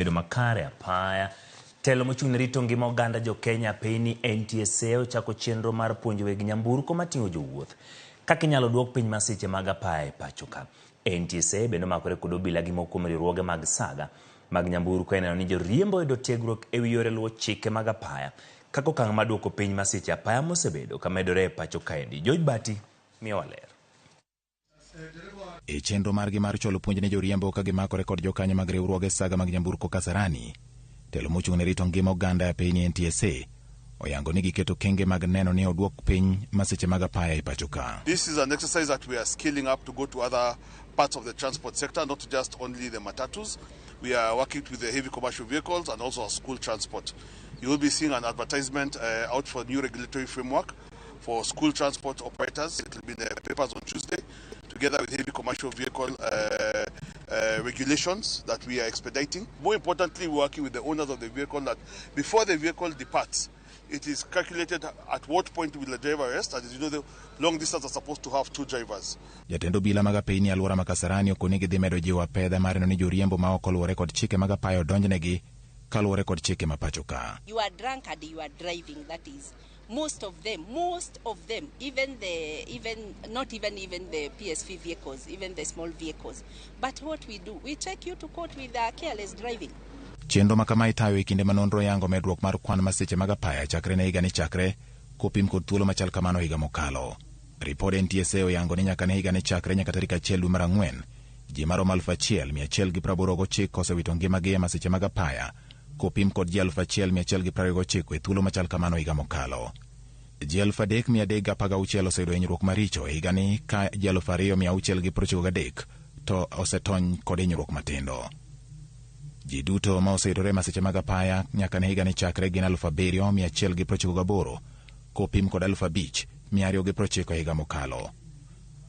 bedo makare apaya. Telo mochung' ne rito ngima oganda jo Kenya piny NTSA ochako chenro mar puonjo weg nyamburko mating'o jowuoth kaka inyalo duok piny masiche mag apaya e pacho ka. NTSA bende omakore kod obila gi moko kuom riwruoge mag saga mag nyamburko e neno ni joriembo oyudo tiegruok e wi yore luwo chike mag apaya kaka okang' mar duoko piny masiche apaya mosebedo ka medore e pacho kaendi. George Bati miyo waler. E chenro margi mar cholo puonj ne joriembo ka gimakore kod jokanyo mag riwruoge saga mag nyamburko Kasarani, telo mochung' ne rito ngima oganda e piny NTSA oyango ni giketo kenge mag neno ni oduok piny masiche mag apaya e pacho ka. This is an exercise that we are scaling up to go to other parts of the transport sector, not just only the matatus. We are working with the heavy commercial vehicles and also our school transport. You will be seeing an advertisement out for new regulatory framework for school transport operators. It will be in the papers on Tuesday, together with heavy commercial vehicle regulations that we are expediting. More importantly, we're working with the owners of the vehicle that before the vehicle departs, it is calculated at what point will the driver rest, and you know the long distance are supposed to have two drivers. Jatendo bila mag apaya ni alwora ma Kasarani okoni gidhi medo jiwo apedha mar neno ni joriembo ma ok oluwore kod chike mag apaya odonjnegi kaluwore kod chike ma pacho ka. You are drunk and you are driving, that is. Most of them, not even the PSV vehicles, even the small vehicles. But what we do, we take you to court with careless driving. Chenro ma kama itayo e kinde ma nonro yango medruok mar kwan masiche mag apaya chakre ne higa ni chakre kopim kod thuolo machal kamano higa mokalo. Ripod NTSA oyango ni nyaka ne higa ni chakre nyaka tarik 1 dwe mar Ang'wen, ji maromo 1,189 osewito ngimagi e masiche mag apaya kopim kod ji 1,129 e thuolo machal kamano higa mokalo. Ji 3,316 oseyudo hinyruok maricho e higa ni ka ji 2,693 to osetony kod hinyruok matindo. Ji duto ma oseyudore masiche mag apaya nyaka ne higa ni chakre gin 7,198 kopim kod 5,290 higa mokalo.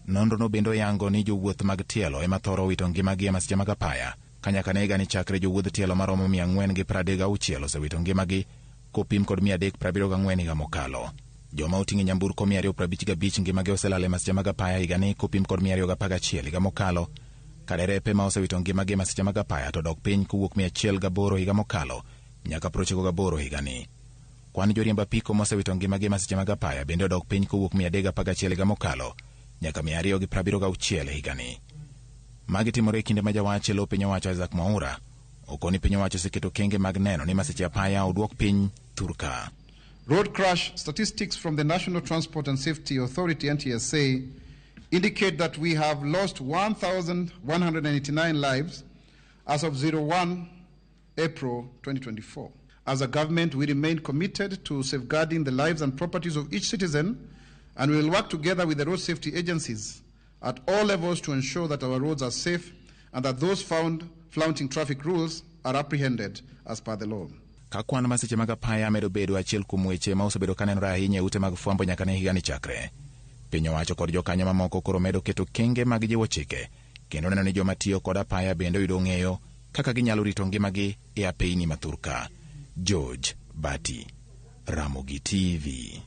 Nonro no bende oyango ni jowuoth mag tielo ema thoro wito ngimagi e masiche mag apaya ka nyaka ne higa ni chakre jowuoth tielo maromo 436 osewito ngimagi kopim kod 374 higa mokalo. Joma oting'o nyamburko 255 ngimagi oselal e masiche mag apaya higa ni kopim kod 211 higa mokalo. Kaderepe ma osewito ngimagi e masiche mag apaya to dok piny kowuok 108 higa mokalo nyaka 98 higa ni. Kwan joriemb apiko ma osewito ngimagi e masiche mag apaya bende odok piny kowuok 311 higa mokalo nyaka 276 higa ni. Magi timore e kinde ma jawach e lo piny owacho Isaac Mwaura okoni piny owacho oseketo kenge mag neno ni masiche apaya oduok piny thurka. Road crash statistics from the National Transport and Safety Authority NTSA indicate that we have lost 1,189 lives as of 01 April 2024. As a government, we remain committed to safeguarding the lives and properties of each citizen, and we will work together with the road safety agencies at all levels to ensure that our roads are safe and that those found flouting traffic rules are apprehended as per the law. Ka kwan masiche mag apaya medo bedo achiel kuom weche ma osebedo ka nenore ahinya e ute mag fwambo nyaka ne higa ni chakre, piny owacho kod jokanyo mamoko koro medo keto kenge mag jiwo chike kendo neno ni joma tiyo kod apaya bende oyudo ng'eyo kaka ginyalo rito ngimagi e apeyni ma thurka. George Bati, Ramogi TV.